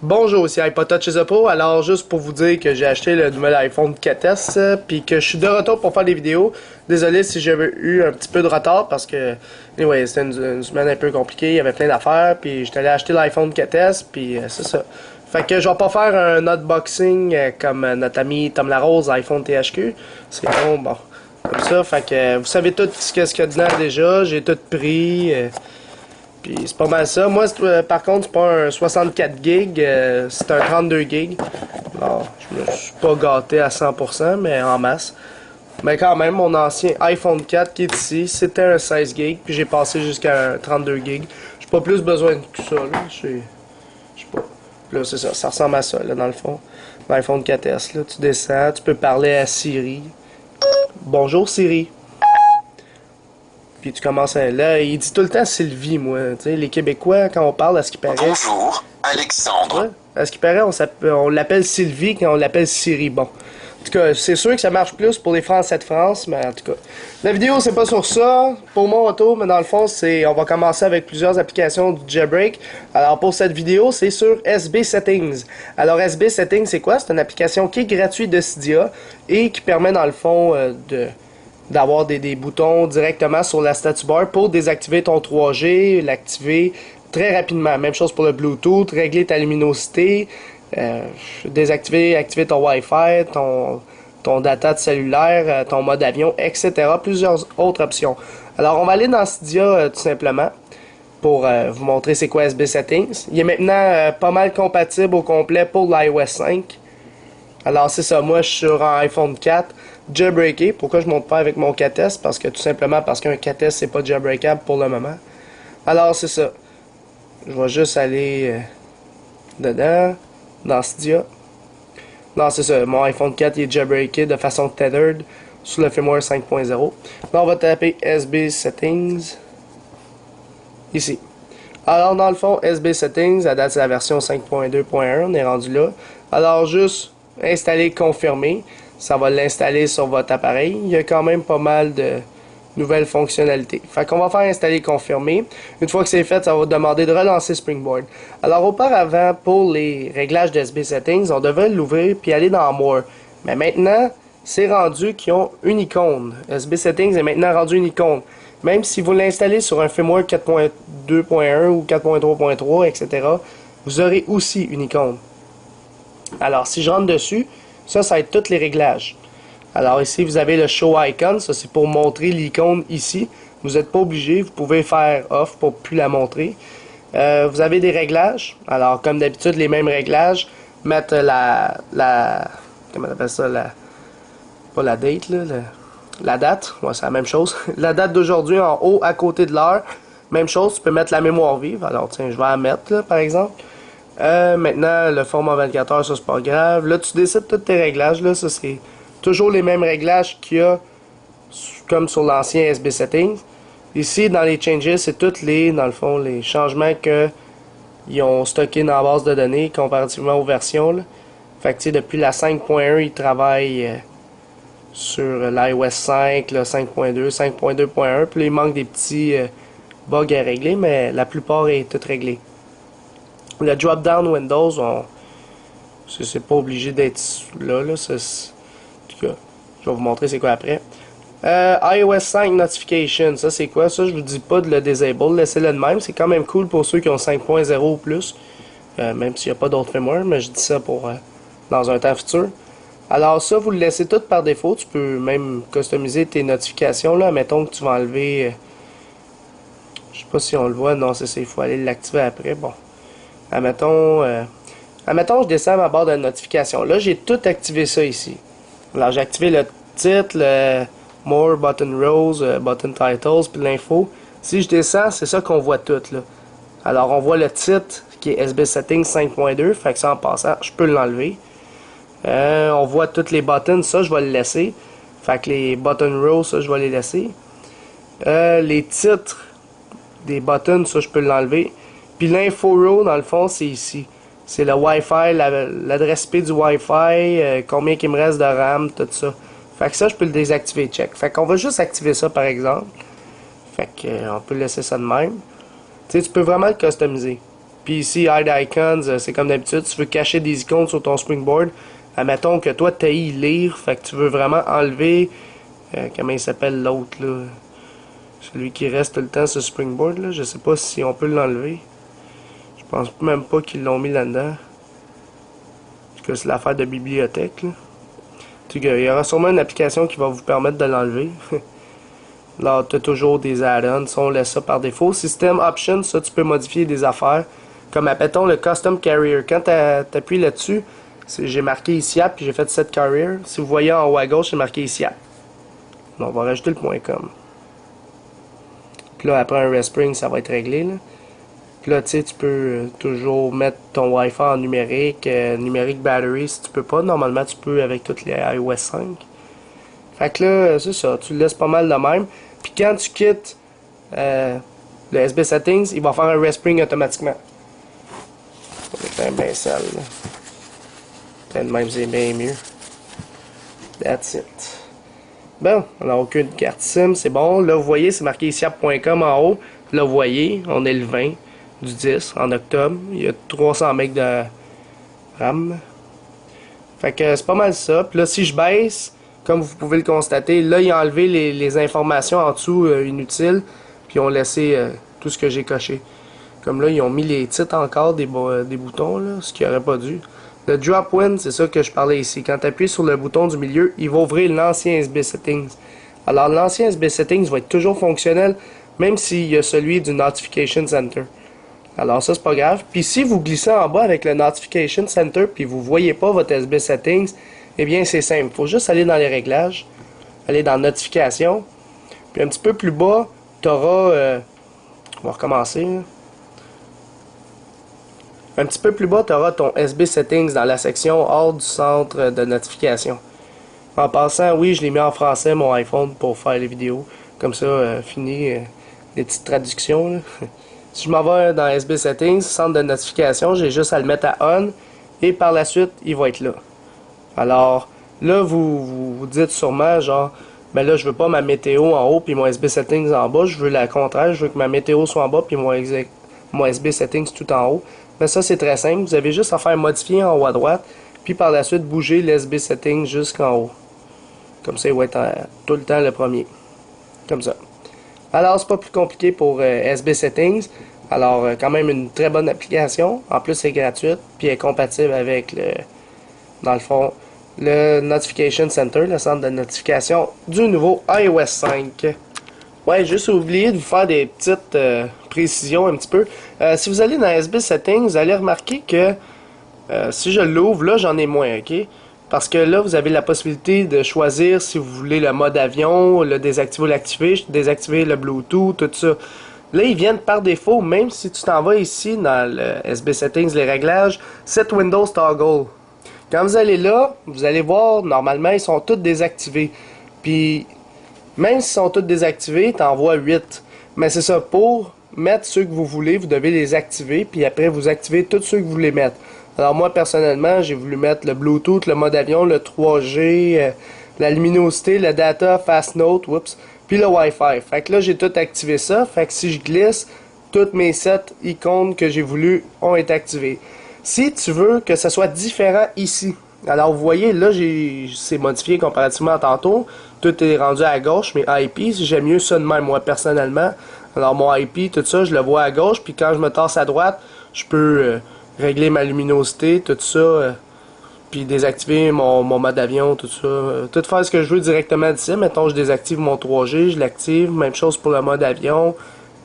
Bonjour, c'est iPod chez Oppo. Alors, juste pour vous dire que j'ai acheté le nouvel iPhone 4S, puis que je suis de retour pour faire des vidéos. Désolé si j'avais eu un petit peu de retard parce que, anyway, c'était une semaine un peu compliquée, il y avait plein d'affaires, puis j'étais allé acheter l'iPhone 4S, puis c'est ça. Fait que je vais pas faire un unboxing comme notre ami Tom Larose, iPhone THQ. C'est bon, comme ça. Fait que vous savez tout ce qu'il y a dedans déjà, j'ai tout pris. Puis c'est pas mal ça. Moi, par contre, c'est pas un 64 GB, c'est un 32 GB. Alors, je me suis pas gâté à 100%, mais en masse. Mais quand même, mon ancien iPhone 4 qui est ici, c'était un 16 GB, puis j'ai passé jusqu'à un 32 GB. J'ai pas plus besoin que ça, là. Je sais pas. Puis là, c'est ça. Ça ressemble à ça, là, dans le fond. L'iPhone 4S, là. Tu descends, tu peux parler à Siri. Bonjour, Siri. Puis tu commences à... Là, il dit tout le temps Sylvie, moi. Tu sais, les Québécois, quand on parle, à ce qui paraît... Bonjour, Alexandre. Ouais, à ce qui paraît, on l'appelle Sylvie quand on l'appelle Siri. Bon. En tout cas, c'est sûr que ça marche plus pour les Français de France, mais en tout cas... La vidéo, c'est pas sur ça, pour mon retour, mais dans le fond, on va commencer avec plusieurs applications du jailbreak. Alors, pour cette vidéo, c'est sur SB Settings. Alors, SB Settings, c'est quoi? C'est une application qui est gratuite de Cydia et qui permet, dans le fond, d'avoir des boutons directement sur la statue bar pour désactiver ton 3G, l'activer très rapidement. Même chose pour le Bluetooth, régler ta luminosité, désactiver, activer ton Wi-Fi, ton data de cellulaire, ton mode avion, etc. Plusieurs autres options. Alors, on va aller dans Cydia tout simplement pour vous montrer c'est quoi SB Settings. Il est maintenant pas mal compatible au complet pour l'iOS 5. Alors, c'est ça. Moi, je suis sur un iPhone 4 jailbreaké. Pourquoi je monte pas avec mon 4S? Parce que tout simplement parce qu'un 4S, c'est pas jailbreakable pour le moment. Alors, c'est ça. Je vais juste aller dedans, dans Cydia. Non, c'est ça. Mon iPhone 4 il est jailbreaké de façon tethered sous le firmware 5.0. Là, on va taper SB Settings. Ici. Alors, dans le fond, SB Settings, à date, c'est la version 5.2.1. On est rendu là. Alors, juste installer, confirmer. Ça va l'installer sur votre appareil. Il y a quand même pas mal de nouvelles fonctionnalités. Fait qu'on va faire installer, confirmer. Une fois que c'est fait, ça va demander de relancer Springboard. Alors, auparavant, pour les réglages de SB Settings, on devait l'ouvrir puis aller dans More. Mais maintenant, c'est rendu qu'ils ont une icône. SB Settings est maintenant rendu une icône. Même si vous l'installez sur un firmware 4.2.1 ou 4.3.3, etc., vous aurez aussi une icône. Alors, si je rentre dessus, ça va être tous les réglages. Alors ici, vous avez le Show Icon. Ça, c'est pour montrer l'icône ici. Vous n'êtes pas obligé. Vous pouvez faire Off pour plus la montrer. Vous avez des réglages. Alors, comme d'habitude, les mêmes réglages. Mettre comment on appelle ça? Pas la date, là. La date. Ouais, c'est la même chose. La date d'aujourd'hui en haut, à côté de l'heure. Même chose, tu peux mettre la mémoire vive. Alors, tiens, je vais la mettre, là, par exemple. Maintenant, le format 24 heures, ça c'est pas grave. Là, tu décides tous tes réglages. Là, ça c'est toujours les mêmes réglages qu'il y a comme sur l'ancien SB Settings. Ici, dans les changes, c'est tous dans le fond, les changements qu'ils ont stockés dans la base de données comparativement aux versions. Là. Fait que, depuis la 5.1, ils travaillent sur l'iOS 5, 5.2, 5.2.1. Puis là, il manque des petits bugs à régler, mais la plupart est tout réglé. Le drop-down Windows, c'est pas obligé d'être là. En tout cas, je vais vous montrer c'est quoi après. iOS 5 Notification, ça c'est quoi? Ça, je vous dis pas de le disable, laissez-le de même. C'est quand même cool pour ceux qui ont 5.0 ou plus. Même s'il n'y a pas d'autres firmware, mais je dis ça pour dans un temps futur. Alors ça, vous le laissez tout par défaut. Tu peux même customiser tes notifications. Là. Mettons que tu vas enlever... je sais pas si on le voit. Non, c'est ça. Il faut aller l'activer après. Bon. Admettons, je descends ma barre de notification. Là, j'ai tout activé ça ici. Alors, j'ai activé le titre, le More, Button Rows, Button Titles, puis l'info. Si je descends, c'est ça qu'on voit tout, là. Alors, on voit le titre, qui est SB Settings 5.2. Fait que ça, en passant, je peux l'enlever. On voit tous les buttons. Ça, je vais le laisser. Fait que les Button Rows, ça, je vais les laisser. Les titres des buttons, ça, je peux l'enlever. Puis l'info row, dans le fond, c'est ici. C'est le Wi-Fi, l'adresse IP du Wi-Fi, combien qu'il me reste de RAM, tout ça. Fait que ça, je peux le désactiver, check. Fait qu'on va juste activer ça, par exemple. Fait que on peut laisser ça de même. Tu sais, tu peux vraiment le customiser. Puis ici, Hide Icons, c'est comme d'habitude, tu veux cacher des icônes sur ton Springboard. Admettons que toi, tu ailles lire, fait que tu veux vraiment enlever... comment il s'appelle l'autre, là? Celui qui reste tout le temps sur Springboard, là. Je sais pas si on peut l'enlever. Je pense même pas qu'ils l'ont mis là-dedans. Parce que c'est l'affaire de bibliothèque, là. En tout cas, il y aura sûrement une application qui va vous permettre de l'enlever. Là, tu as toujours des add-ons. On laisse ça par défaut. System Options, ça, tu peux modifier des affaires. Comme, appelons le Custom Carrier. Quand tu appuies là-dessus, j'ai marqué ici app, puis j'ai fait Set Carrier. Si vous voyez en haut à gauche, j'ai marqué ici app. On va rajouter le .com. Puis là, après un respring, ça va être réglé, là. Puis là, tu sais, tu peux toujours mettre ton Wi-Fi en numérique, numérique battery, si tu peux pas. Normalement, tu peux avec toutes les iOS 5. Fait que là, c'est ça, tu le laisses pas mal de même. Puis quand tu quittes le SB Settings, il va faire un respring automatiquement. C'est bien sale, là. Peut-être même c'est bien mieux. That's it. Bon, on n'a aucune carte SIM, c'est bon. Là, vous voyez, c'est marqué ici app.com en haut. Là, vous voyez, on est le 20 du 10 en octobre. Il y a 300 MB de RAM. Fait que c'est pas mal ça. Puis là, si je baisse, comme vous pouvez le constater, là, il a enlevé les informations en dessous inutiles. Puis ils ont laissé tout ce que j'ai coché. Comme là, ils ont mis les titres encore des boutons, là, ce qui aurait pas dû. Le drop win, c'est ça que je parlais ici. Quand tu appuies sur le bouton du milieu, il va ouvrir l'ancien SB Settings. Alors, l'ancien SB Settings va être toujours fonctionnel, même s'il y a celui du Notification Center. Alors, ça, c'est pas grave. Puis, si vous glissez en bas avec le Notification Center, puis vous voyez pas votre SB Settings, eh bien, c'est simple. Il faut juste aller dans les réglages, aller dans Notification, puis un petit peu plus bas, tu auras... on va recommencer, là. Un petit peu plus bas, tu auras ton SB Settings dans la section hors du centre de notification. En passant, oui, je l'ai mis en français, mon iPhone, pour faire les vidéos. Comme ça, fini les petites traductions, là. Si je m'en vais dans SB Settings, centre de notification, j'ai juste à le mettre à On. Et par la suite, il va être là. Alors, là, vous dites sûrement, genre, ben là, je veux pas ma météo en haut, puis mon SB Settings en bas. Je veux le contraire, je veux que ma météo soit en bas, puis mon SB Settings tout en haut. Mais ça, c'est très simple. Vous avez juste à faire modifier en haut à droite, puis par la suite, bouger l'SB Settings jusqu'en haut. Comme ça, il va être tout le temps le premier. Comme ça. Alors, c'est pas plus compliqué pour SB Settings. Alors, quand même une très bonne application. En plus, c'est gratuite, puis elle est compatible avec dans le fond, le Notification Center, le centre de notification du nouveau iOS 5. Ouais, juste oublié de vous faire des petites précisions un petit peu. Si vous allez dans SB Settings, vous allez remarquer que si je l'ouvre, là, j'en ai moins, ok? Parce que là, vous avez la possibilité de choisir si vous voulez le mode avion, le désactiver ou l'activer, désactiver le Bluetooth, tout ça. Là, ils viennent par défaut, même si tu t'en vas ici dans le SB Settings, les réglages, Set Windows Toggle. Quand vous allez là, vous allez voir, normalement, ils sont tous désactivés. Puis, même s'ils sont tous désactivés, t'envoies 8. Mais c'est ça, pour mettre ceux que vous voulez, vous devez les activer, puis après, vous activez tous ceux que vous voulez mettre. Alors moi, personnellement, j'ai voulu mettre le Bluetooth, le mode avion, le 3G, la luminosité, le data, Fast Note, oups, puis le Wi-Fi. Fait que là, j'ai tout activé ça. Fait que si je glisse, toutes mes 7 icônes que j'ai voulu ont été activées. Si tu veux que ça soit différent ici, alors vous voyez, là, c'est modifié comparativement à tantôt. Tout est rendu à gauche, mais IP, j'aime mieux ça de même, moi, personnellement. Alors mon IP, tout ça, je le vois à gauche, puis quand je me tasse à droite, je peux régler ma luminosité, tout ça, puis désactiver mon mode avion, tout ça. Tout faire ce que je veux directement d'ici. Mettons, je désactive mon 3G, je l'active. Même chose pour le mode avion.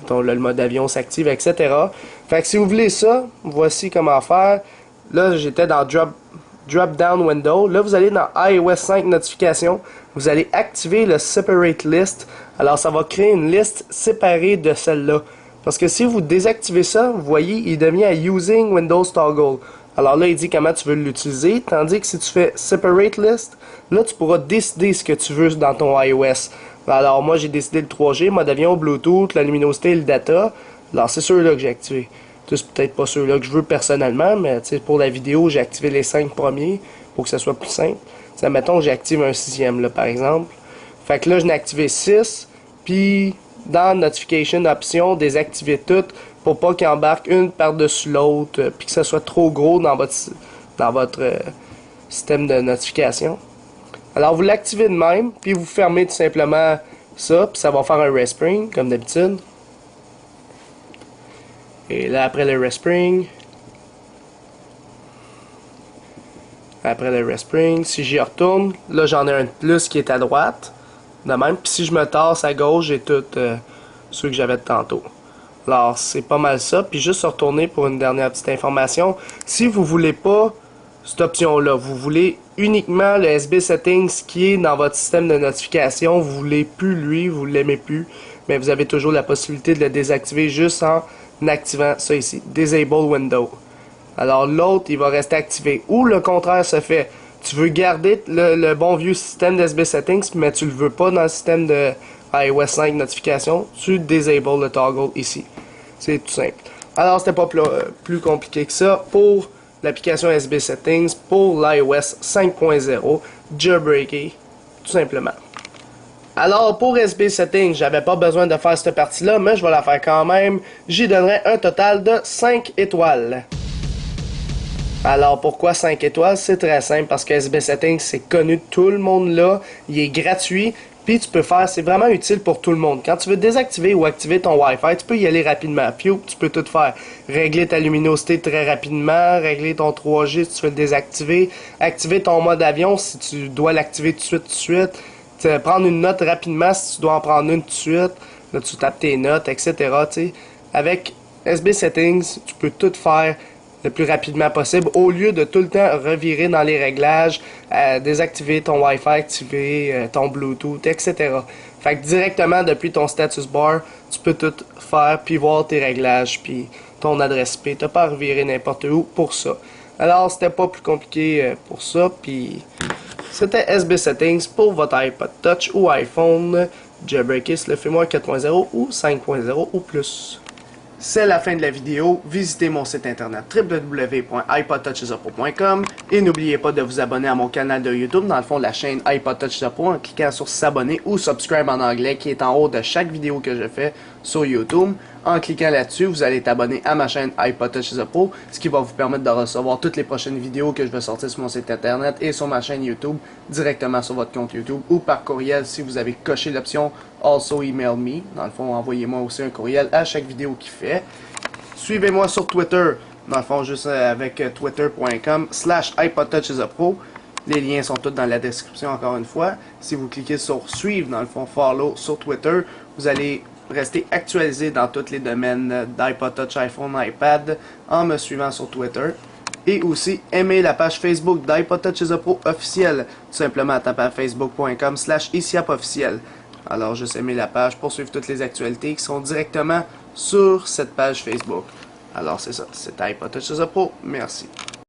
Mettons, là, le mode avion s'active, etc. Fait que si vous voulez ça, voici comment faire. Là, j'étais dans Drop Down Window. Là, vous allez dans iOS 5 Notification. Vous allez activer le Separate List. Alors, ça va créer une liste séparée de celle-là. Parce que si vous désactivez ça, vous voyez, il devient à Using Windows Toggle. Alors là, il dit comment tu veux l'utiliser. Tandis que si tu fais Separate List, là, tu pourras décider ce que tu veux dans ton iOS. Alors, moi, j'ai décidé le 3G, mode avion, Bluetooth, la luminosité et le data. Alors, c'est ceux-là que j'ai activé. C'est peut-être pas ceux-là que je veux personnellement, mais pour la vidéo, j'ai activé les 5 premiers pour que ça soit plus simple. T'sais, mettons que j'active un 6e, là, par exemple. Fait que là, je n'ai activé 6, puis dans Notification Options, désactiver tout. pour pas qu'il embarque une par-dessus l'autre, puis que ça soit trop gros dans votre système de notification. Alors vous l'activez de même, puis vous fermez tout simplement ça, puis ça va faire un respring comme d'habitude. Et là après le respring, si j'y retourne, là j'en ai un de plus qui est à droite, de même, puis si je me tasse à gauche, j'ai tout ceux que j'avais de tantôt. Alors c'est pas mal ça, puis juste retourner pour une dernière petite information, si vous voulez pas cette option-là, vous voulez uniquement le SB Settings qui est dans votre système de notification, vous voulez plus lui, vous l'aimez plus, mais vous avez toujours la possibilité de le désactiver juste en activant ça ici, Disable Window. Alors l'autre, il va rester activé. Ou le contraire se fait, tu veux garder le bon vieux système d'SB Settings, mais tu le veux pas dans le système de iOS 5 notification, tu disable le toggle ici. C'est tout simple. Alors c'était pas plus compliqué que ça pour l'application SB Settings pour l'iOS 5.0 jailbreaké, tout simplement. Alors pour SB Settings, j'avais pas besoin de faire cette partie-là, mais je vais la faire quand même. J'y donnerai un total de 5 étoiles. Alors pourquoi 5 étoiles? C'est très simple parce que SB Settings c'est connu de tout le monde là, il est gratuit, puis tu peux faire, c'est vraiment utile pour tout le monde. Quand tu veux désactiver ou activer ton Wi-Fi, tu peux y aller rapidement, puis tu peux tout faire. Régler ta luminosité très rapidement, régler ton 3G si tu veux le désactiver, activer ton mode avion si tu dois l'activer tout de suite, prendre une note rapidement si tu dois en prendre une tout de suite, là tu tapes tes notes, etc. T'sais. Avec SB Settings, tu peux tout faire le plus rapidement possible, au lieu de tout le temps revirer dans les réglages, désactiver ton Wi-Fi, activer ton Bluetooth, etc. Fait que directement depuis ton status bar, tu peux tout faire, puis voir tes réglages, puis ton adresse IP. T'as pas à revirer n'importe où pour ça. Alors, c'était pas plus compliqué pour ça, puis c'était SB Settings pour votre iPod Touch ou iPhone jailbreaké, le firmware 4.0 ou 5.0 ou plus. C'est la fin de la vidéo. Visitez mon site internet www.ipodtouchesupro.com et n'oubliez pas de vous abonner à mon canal de YouTube, dans le fond de la chaîne iPod Touch Upro, en cliquant sur s'abonner ou subscribe en anglais qui est en haut de chaque vidéo que je fais sur YouTube. En cliquant là-dessus, vous allez être abonné à ma chaîne iPod Touch Upro, ce qui va vous permettre de recevoir toutes les prochaines vidéos que je vais sortir sur mon site internet et sur ma chaîne YouTube directement sur votre compte YouTube ou par courriel si vous avez coché l'option Also Email Me. Dans le fond, envoyez-moi aussi un courriel à chaque vidéo qu'il fait. Suivez-moi sur Twitter, dans le fond, juste avec twitter.com/iPodTouchesUpro. Les liens sont tous dans la description encore une fois. Si vous cliquez sur suivre, dans le fond, follow sur Twitter, vous allez rester actualisé dans tous les domaines d'iPod Touch, iPhone, iPad en me suivant sur Twitter. Et aussi, aimez la page Facebook d'iPod Touchesupro officiel, tout simplement à taper à facebook.com/isiapofficiel. Alors, juste aimez la page pour suivre toutes les actualités qui sont directement sur cette page Facebook. Alors, c'est ça, c'est iPod Touchesupro. Merci.